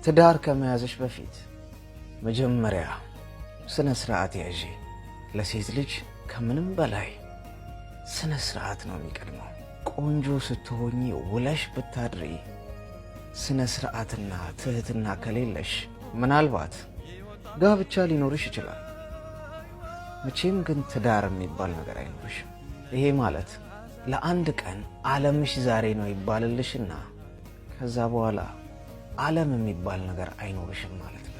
ትዳር ከመያዝሽ በፊት መጀመሪያ ስነ ስርዓት ያዢ። ለሴት ልጅ ከምንም በላይ ስነ ስርዓት ነው የሚቀድመው። ቆንጆ ስትሆኚ ውለሽ ብታድሪ ስነ ስርዓትና ትህትና ከሌለሽ ምናልባት ጋብቻ ሊኖርሽ ይችላል። መቼም ግን ትዳር የሚባል ነገር አይኖርሽም። ይሄ ማለት ለአንድ ቀን ዓለምሽ ዛሬ ነው ይባልልሽና ከዛ በኋላ ዓለም የሚባል ነገር አይኖርሽም ማለት ነው።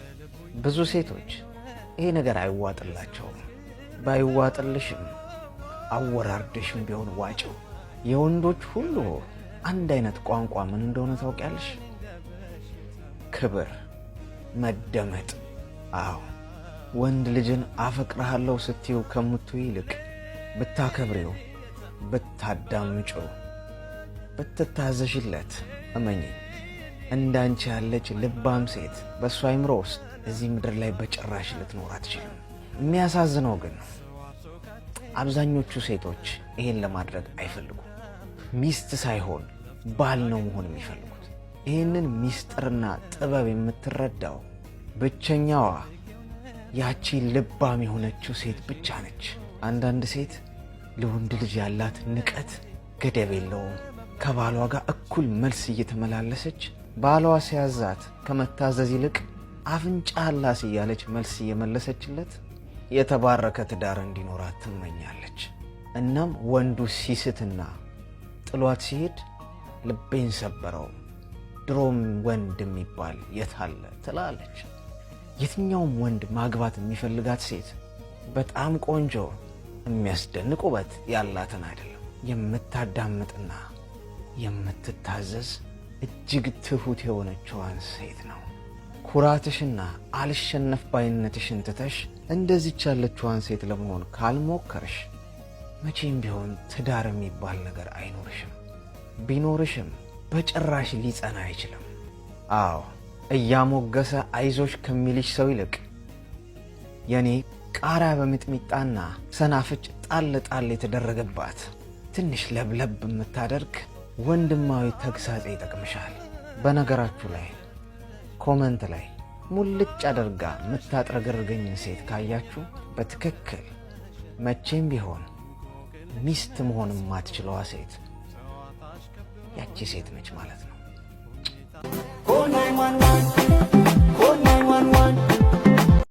ብዙ ሴቶች ይሄ ነገር አይዋጥላቸውም። ባይዋጥልሽም አወራርደሽም ቢሆን ዋጭው። የወንዶች ሁሉ አንድ አይነት ቋንቋ ምን እንደሆነ ታውቂያለሽ? ክብር፣ መደመጥ። አዎ ወንድ ልጅን አፈቅርሃለሁ ስትዩ ከምትዩ ይልቅ ብታከብሪው፣ ብታዳምጪው፣ ብትታዘዥለት እመኚ እንዳንቺ ያለች ልባም ሴት በእሷ አይምሮ ውስጥ እዚህ ምድር ላይ በጭራሽ ልትኖር አትችልም። የሚያሳዝነው ግን አብዛኞቹ ሴቶች ይሄን ለማድረግ አይፈልጉም። ሚስት ሳይሆን ባል ነው መሆን የሚፈልጉት። ይህንን ሚስጥርና ጥበብ የምትረዳው ብቸኛዋ ያቺ ልባም የሆነችው ሴት ብቻ ነች። አንዳንድ ሴት ለወንድ ልጅ ያላት ንቀት ገደብ የለውም። ከባሏ ጋር እኩል መልስ እየተመላለሰች ባሏ ሲያዛት ከመታዘዝ ይልቅ አፍንጫ ላስ እያለች መልስ እየመለሰችለት የተባረከ ትዳር እንዲኖራት ትመኛለች። እናም ወንዱ ሲስትና ጥሏት ሲሄድ ልቤን ሰበረው፣ ድሮም ወንድ የሚባል የታለ ትላለች። የትኛውም ወንድ ማግባት የሚፈልጋት ሴት በጣም ቆንጆ የሚያስደንቅ ውበት ያላትን አይደለም፣ የምታዳምጥና የምትታዘዝ እጅግ ትሁት የሆነችዋን ሴት ነው። ኩራትሽና አልሸነፍ ባይነትሽን ትተሽ እንደዚች ያለችዋን ሴት ለመሆን ካልሞከርሽ መቼም ቢሆን ትዳር የሚባል ነገር አይኖርሽም። ቢኖርሽም በጭራሽ ሊጸና አይችልም። አዎ እያሞገሰ አይዞሽ ከሚልሽ ሰው ይልቅ የኔ ቃሪያ በሚጥሚጣና ሰናፍጭ ጣል ጣል የተደረገባት ትንሽ ለብለብ የምታደርግ ወንድማዊ ተግሳጽ ይጠቅምሻል። በነገራችሁ ላይ ኮመንት ላይ ሙልጭ አድርጋ የምታጥረገርገኝን ሴት ካያችሁ በትክክል መቼም ቢሆን ሚስት መሆን የማትችለዋ ሴት ያቺ ሴት ነች ማለት ነው።